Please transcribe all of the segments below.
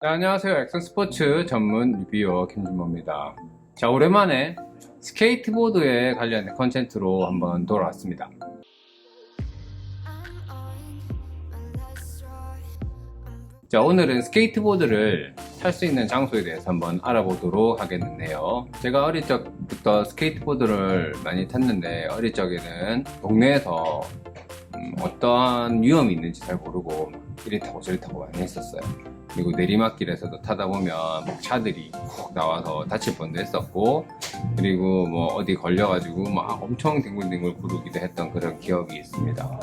네, 안녕하세요. 액션 스포츠 전문 리뷰어 김준모입니다. 자, 오랜만에 스케이트보드에 관련된 컨텐츠로 한번 돌아왔습니다. 자, 오늘은 스케이트보드를 탈 수 있는 장소에 대해서 한번 알아보도록 하겠는데요. 제가 어릴 적부터 스케이트보드를 많이 탔는데, 어릴 적에는 동네에서 어떠한 위험이 있는지 잘 모르고 이리 타고 저리 타고 많이 했었어요. 그리고 내리막길에서도 타다 보면 막 차들이 콕 나와서 다칠 뻔도 했었고, 그리고 뭐 어디 걸려가지고 막 엄청 뒹굴뒹굴 구르기도 했던 그런 기억이 있습니다.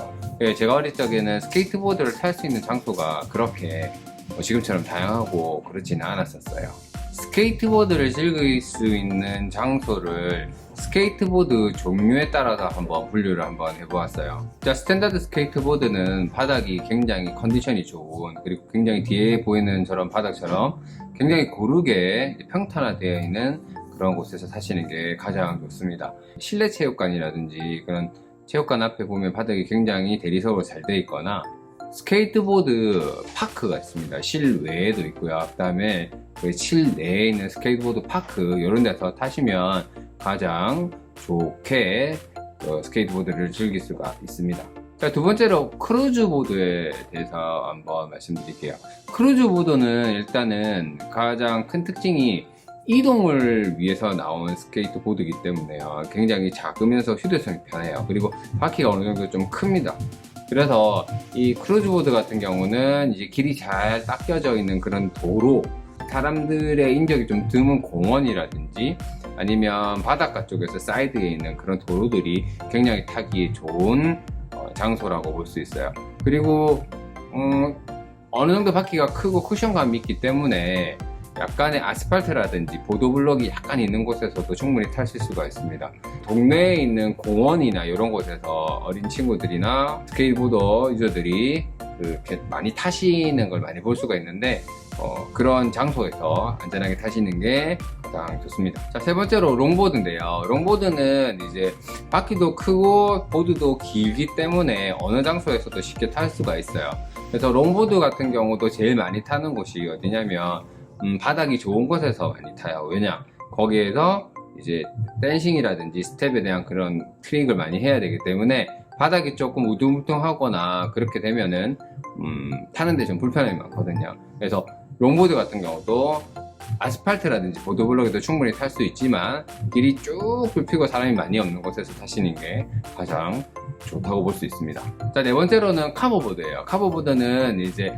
제가 어릴 적에는 스케이트보드를 탈 수 있는 장소가 그렇게 지금처럼 다양하고 그렇지는 않았었어요. 스케이트보드를 즐길 수 있는 장소를 스케이트보드 종류에 따라서 한번 분류를 한번 해보았어요. 자, 스탠다드 스케이트보드는 바닥이 굉장히 컨디션이 좋은, 그리고 굉장히 뒤에 보이는 저런 바닥처럼 굉장히 고르게 평탄화되어 있는 그런 곳에서 타시는 게 가장 좋습니다. 실내 체육관이라든지 그런 체육관 앞에 보면 바닥이 굉장히 대리석으로 잘 되어 있거나, 스케이트보드 파크가 있습니다. 실외에도 있고요. 그 다음에 실내에 있는 스케이트보드 파크, 이런 데서 타시면 가장 좋게 스케이트보드를 즐길 수가 있습니다. 자, 두 번째로 크루즈보드에 대해서 한번 말씀드릴게요. 크루즈보드는 일단은 가장 큰 특징이 이동을 위해서 나온 스케이트보드이기 때문에요. 굉장히 작으면서 휴대성이 편해요. 그리고 바퀴가 어느 정도 좀 큽니다. 그래서 이 크루즈보드 같은 경우는 이제 길이 잘 닦여져 있는 그런 도로, 사람들의 인적이 좀 드문 공원이라든지 아니면 바닷가 쪽에서 사이드에 있는 그런 도로들이 굉장히 타기 좋은 장소라고 볼 수 있어요. 그리고 어느 정도 바퀴가 크고 쿠션감이 있기 때문에 약간의 아스팔트라든지 보도블럭이 약간 있는 곳에서도 충분히 타실 수가 있습니다. 동네에 있는 공원이나 이런 곳에서 어린 친구들이나 스케이트보더 유저들이 그렇게 많이 타시는 걸 많이 볼 수가 있는데, 그런 장소에서 안전하게 타시는 게 가장 좋습니다. 자, 세 번째로 롱보드인데요. 롱보드는 이제 바퀴도 크고 보드도 길기 때문에 어느 장소에서도 쉽게 탈 수가 있어요. 그래서 롱보드 같은 경우도 제일 많이 타는 곳이 어디냐면 바닥이 좋은 곳에서 많이 타요. 왜냐? 거기에서 이제 댄싱이라든지 스텝에 대한 그런 트릭을 많이 해야 되기 때문에 바닥이 조금 우퉁우퉁하거나 그렇게 되면은 타는데 좀 불편함이 많거든요. 그래서 롱보드 같은 경우도 아스팔트라든지 보도블록에도 충분히 탈 수 있지만 길이 쭉 굽히고 사람이 많이 없는 곳에서 타시는 게 가장 좋다고 볼 수 있습니다. 자, 네 번째로는 카보보드예요. 카보보드는 이제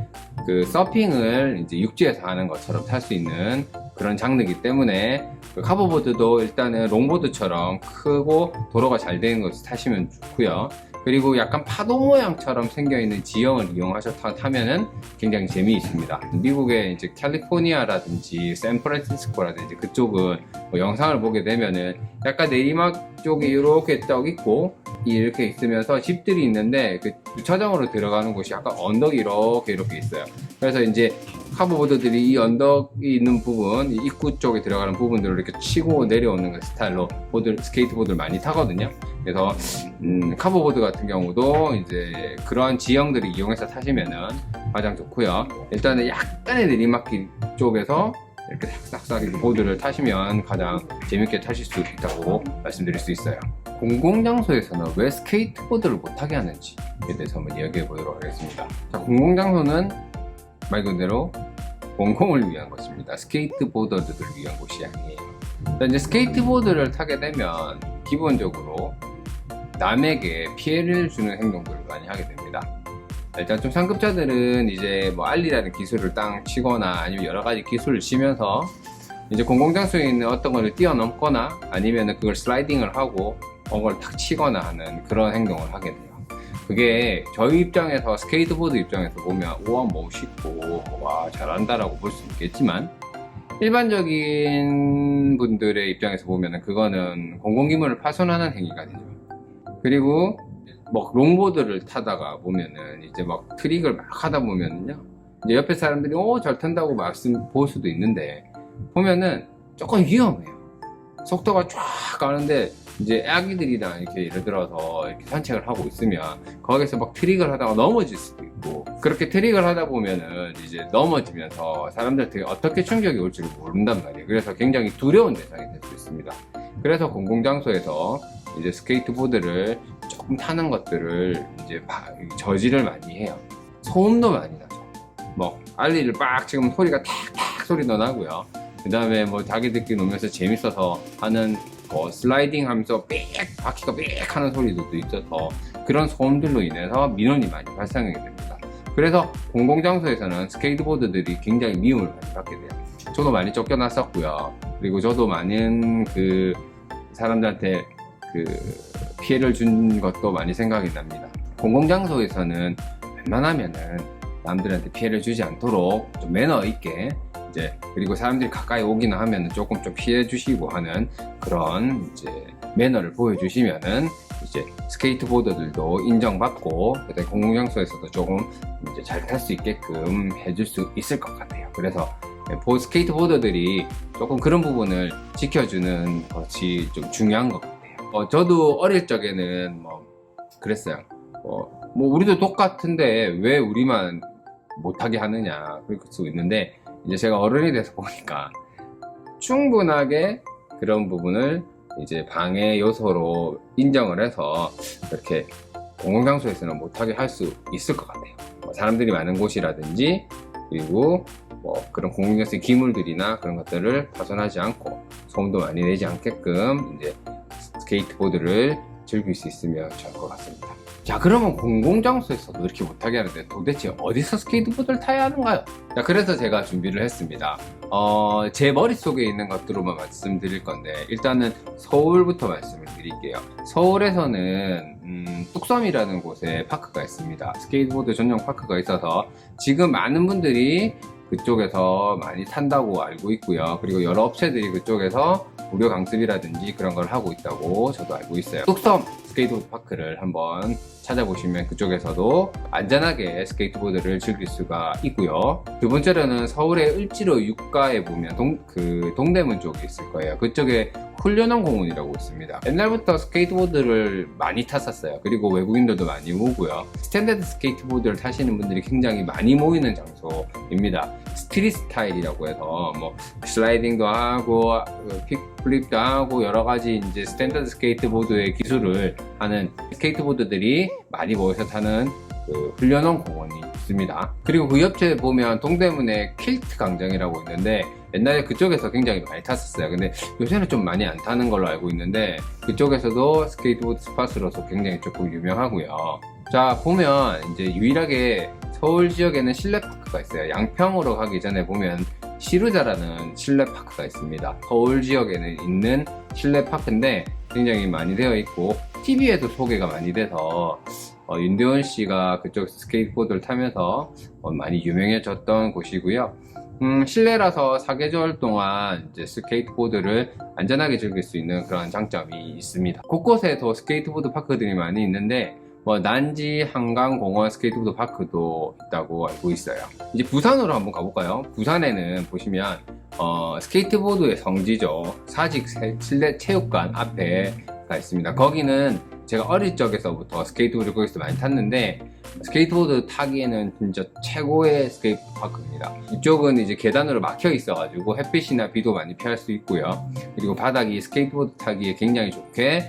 그 서핑을 이제 육지에서 하는 것처럼 탈 수 있는 그런 장르이기 때문에 그 카보보드도 일단은 롱보드처럼 크고 도로가 잘 되는 곳에서 타시면 좋고요. 그리고 약간 파도 모양처럼 생겨있는 지형을 이용하셔서 타면은 굉장히 재미있습니다. 미국의 이제 캘리포니아라든지 샌프란시스코라든지 그쪽은 뭐 영상을 보게 되면은 약간 내리막 쪽이 이렇게 떡 있고 이렇게 있으면서 집들이 있는데 그 주차장으로 들어가는 곳이 약간 언덕이 이렇게 있어요. 그래서 이제 카보보드들이 이 언덕이 있는 부분, 이 입구 쪽에 들어가는 부분들을 이렇게 치고 내려오는 스타일로 스케이트보드를 많이 타거든요. 그래서 카보보드 같은 경우도 이제 그러한 지형들을 이용해서 타시면은 가장 좋고요. 일단은 약간의 내리막길 쪽에서 이렇게 싹싹 보드를 타시면 가장 재밌게 타실 수 있다고 말씀드릴 수 있어요. 공공장소에서는 왜 스케이트보드를 못하게 하는지에 대해서 한번 이야기해 보도록 하겠습니다. 자, 공공장소는 말 그대로 공공을 위한 것입니다. 스케이트보더들을 위한 곳이 아니에요. 자, 이제 스케이트보드를 타게 되면 기본적으로 남에게 피해를 주는 행동들을 많이 하게 됩니다. 일단 좀 상급자들은 이제 뭐 알리라는 기술을 땅 치거나 아니면 여러 가지 기술을 치면서 이제 공공장소에 있는 어떤 거를 뛰어넘거나 아니면 그걸 슬라이딩을 하고 그걸 탁 치거나 하는 그런 행동을 하게 돼요. 그게 저희 입장에서, 스케이트보드 입장에서 보면 우와 멋있고 와 잘한다라고 볼 수 있겠지만, 일반적인 분들의 입장에서 보면 그거는 공공기물을 파손하는 행위가 되죠. 그리고 뭐 롱보드를 타다가 보면은 이제 막 트릭을 막 하다 보면은요, 이제 옆에 사람들이 잘 탄다고 볼 수도 있는데 보면은 조금 위험해요. 속도가 쫙 가는데 이제 아기들이랑 이렇게 예를 들어서 이렇게 산책을 하고 있으면 거기서 막 트릭을 하다가 넘어질 수도 있고, 그렇게 트릭을 하다 보면은 이제 넘어지면서 사람들한테 어떻게 충격이 올지를 모른단 말이에요. 그래서 굉장히 두려운 대상이 될 수 있습니다. 그래서 공공장소에서 이제 스케이트보드를 조금 타는 것들을 이제 저지를 많이 해요. 소음도 많이 나죠. 뭐 알리를 빡 지금 소리가 탁탁 소리도 나고요. 그 다음에 뭐 자기들끼리 놀면서 재밌어서 하는 뭐 슬라이딩 하면서 빽 바퀴가 빽 하는 소리도 있어서 그런 소음들로 인해서 민원이 많이 발생하게 됩니다. 그래서 공공장소에서는 스케이트보드들이 굉장히 미움을 많이 받게 돼요. 저도 많이 쫓겨났었고요. 그리고 저도 많은 그 사람들한테 그 피해를 준 것도 많이 생각이 납니다. 공공장소에서는 웬만하면은 남들한테 피해를 주지 않도록 좀 매너 있게 이제, 그리고 사람들이 가까이 오기나 하면은 조금 좀 피해 주시고 하는 그런 이제 매너를 보여주시면은 이제 스케이트보더들도 인정받고, 그다음에 공공장소에서도 조금 이제 잘 탈 수 있게끔 해줄 수 있을 것 같아요. 그래서 스케이트보더들이 조금 그런 부분을 지켜주는 것이 좀 중요한 것 같아요. 저도 어릴 적에는 뭐 그랬어요. 뭐 우리도 똑같은데 왜 우리만 못하게 하느냐 그럴 수 있는데, 이제 제가 어른이 돼서 보니까 충분하게 그런 부분을 이제 방해 요소로 인정을 해서 그렇게 공공장소에서는 못하게 할 수 있을 것 같아요. 사람들이 많은 곳이라든지, 그리고 뭐 그런 공공장소의 기물들이나 그런 것들을 파손하지 않고 소음도 많이 내지 않게끔 이제 스케이트보드를 즐길 수 있으면 좋을 것 같습니다. 자, 그러면 공공장소에서도 이렇게 못하게 하는데 도대체 어디서 스케이트보드를 타야 하는가요? 자, 그래서 제가 준비를 했습니다. 제 머릿속에 있는 것들로만 말씀드릴 건데, 일단은 서울부터 말씀을 드릴게요. 서울에서는 뚝섬이라는 곳에 파크가 있습니다. 스케이트보드 전용 파크가 있어서 지금 많은 분들이 그쪽에서 많이 탄다고 알고 있고요. 그리고 여러 업체들이 그쪽에서 무료 강습이라든지 그런 걸 하고 있다고 저도 알고 있어요. 뚝섬 스케이트보드 파크를 한번 찾아보시면 그쪽에서도 안전하게 스케이트보드를 즐길 수가 있고요. 두 번째로는 서울의 을지로 육가에 보면 동대문 쪽에 있을 거예요. 그쪽에 훈련원 공원이라고 있습니다. 옛날부터 스케이트보드를 많이 탔었어요. 그리고 외국인들도 많이 오고요. 스탠다드 스케이트보드를 타시는 분들이 굉장히 많이 모이는 장소입니다. 스트릿 스타일이라고 해서 뭐 슬라이딩도 하고 픽플립도 하고 여러 가지 이제 스탠다드 스케이트보드의 기술을 하는 스케이트보드들이 많이 모여서 타는 그 훈련원 공원이 있습니다. 그리고 그 옆에 보면 동대문에 퀼트 광장이라고 있는데, 옛날에 그쪽에서 굉장히 많이 탔었어요. 근데 요새는 좀 많이 안 타는 걸로 알고 있는데, 그쪽에서도 스케이트보드 스팟으로서 굉장히 조금 유명하고요. 자, 보면 이제 유일하게 서울 지역에는 실내 파크가 있어요. 양평으로 가기 전에 보면 시루자라는 실내 파크가 있습니다. 서울 지역에는 있는 실내 파크인데 굉장히 많이 되어 있고 TV에도 소개가 많이 돼서 윤대원 씨가 그쪽 스케이트보드를 타면서 많이 유명해졌던 곳이고요. 실내라서 사계절 동안 이제 스케이트보드를 안전하게 즐길 수 있는 그런 장점이 있습니다. 곳곳에 더 스케이트보드 파크들이 많이 있는데, 뭐 난지 한강공원 스케이트보드 파크도 있다고 알고 있어요. 이제 부산으로 한번 가볼까요? 부산에는 보시면 스케이트보드의 성지죠. 사직 실내 체육관 앞에가 있습니다. 거기는 제가 어릴 적에서부터 스케이트보드를 거기서 많이 탔는데, 스케이트보드 타기에는 진짜 최고의 스케이트 파크입니다. 이쪽은 이제 계단으로 막혀 있어가지고 햇빛이나 비도 많이 피할 수 있고요. 그리고 바닥이 스케이트보드 타기에 굉장히 좋게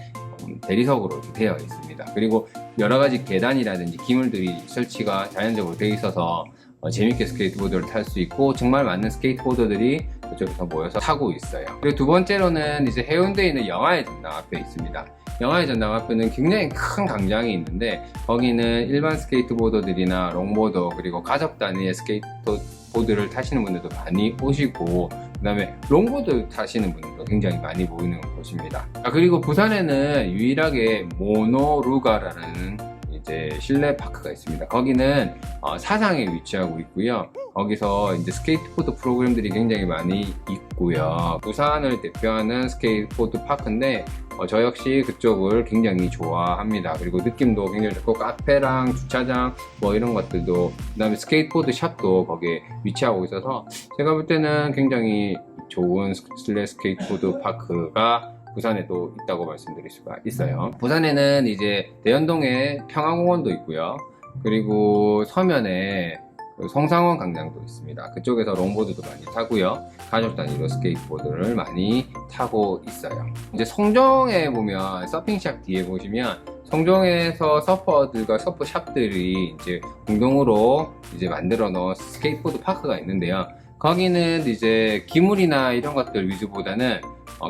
대리석으로 되어 있습니다. 그리고 여러 가지 계단이라든지 기물들이 설치가 자연적으로 되어 있어서 재밌게 스케이트보드를 탈 수 있고, 정말 많은 스케이트보더들이 그쪽에서 모여서 타고 있어요. 그리고 두 번째로는 이제 해운대에 있는 영화의 전당 앞에 있습니다. 영화의 전당 앞에는 굉장히 큰 광장이 있는데, 거기는 일반 스케이트보더들이나 롱보더, 그리고 가족 단위의 스케이트보드를 타시는 분들도 많이 오시고, 그 다음에 롱보드 타시는 분들도 굉장히 많이 모이는 곳입니다. 그리고 부산에는 유일하게 모노루가라는 이제 실내 파크가 있습니다. 거기는 사상에 위치하고 있고요. 거기서 이제 스케이트보드 프로그램들이 굉장히 많이 있고요. 부산을 대표하는 스케이트보드 파크인데, 저 역시 그쪽을 굉장히 좋아합니다. 그리고 느낌도 굉장히 좋고, 카페랑 주차장 뭐 이런 것들도, 그 다음에 스케이트보드 샵도 거기에 위치하고 있어서 제가 볼 때는 굉장히 좋은 실내 스케이트보드 파크가 부산에도 있다고 말씀드릴 수가 있어요. 부산에는 이제 대연동에 평화공원도 있고요. 그리고 서면에 그 성상원 광장도 있습니다. 그쪽에서 롱보드도 많이 타고요. 가족 단위로 스케이트보드를 많이 타고 있어요. 이제 송정에 보면 서핑샵 뒤에 보시면 송정에서 서퍼들과 서퍼샵들이 이제 공동으로 이제 만들어 놓은 스케이트보드 파크가 있는데요. 거기는 이제 기물이나 이런 것들 위주보다는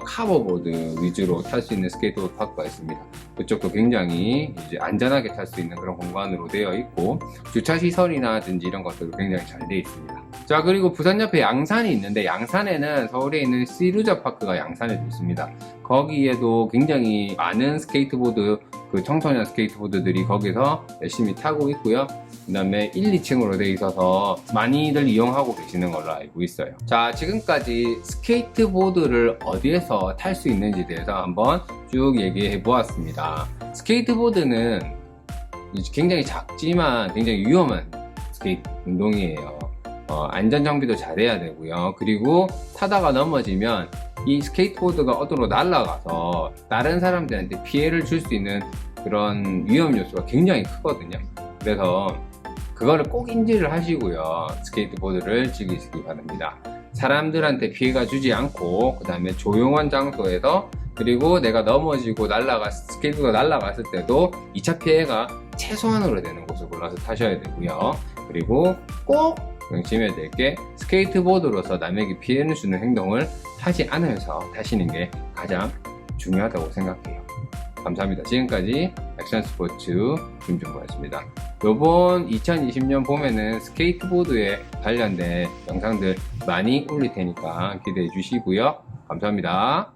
카버보드 위주로 탈 수 있는 스케이트보드 파크가 있습니다. 그쪽도 굉장히 이제 안전하게 탈 수 있는 그런 공간으로 되어 있고 주차 시설이나든지 이런 것들도 굉장히 잘 되어 있습니다. 자, 그리고 부산 옆에 양산이 있는데 양산에는 서울에 있는 시루자 파크가 양산에도 있습니다. 거기에도 굉장히 많은 스케이트보드 그 청소년 스케이트보드들이 거기서 열심히 타고 있고요. 그 다음에 1, 2층으로 되어 있어서 많이들 이용하고 계시는 걸로 알고 있어요. 자, 지금까지 스케이트보드를 어디에서 탈 수 있는지에 대해서 한번 쭉 얘기해 보았습니다. 스케이트보드는 굉장히 작지만 굉장히 위험한 스케이트 운동이에요. 안전 장비도 잘해야 되고요. 그리고 타다가 넘어지면 이 스케이트보드가 어디로 날아가서 다른 사람들한테 피해를 줄 수 있는 그런 위험 요소가 굉장히 크거든요. 그래서 그거를 꼭 인지를 하시고요. 스케이트보드를 즐기시기 바랍니다. 사람들한테 피해가 주지 않고 그 다음에 조용한 장소에서 그리고 내가 넘어지고 스케이트가 날아갔을 때도 2차 피해가 최소한으로 되는 곳을 골라서 타셔야 되고요. 그리고 꼭 명심해야 될 게 스케이트보드로서 남에게 피해를 주는 행동을 하지 않으면서 타시는 게 가장 중요하다고 생각해요. 감사합니다. 지금까지 액션스포츠 김준모였습니다. 요번 2020년 봄에는 스케이트보드에 관련된 영상들 많이 올릴 테니까 기대해 주시고요. 감사합니다.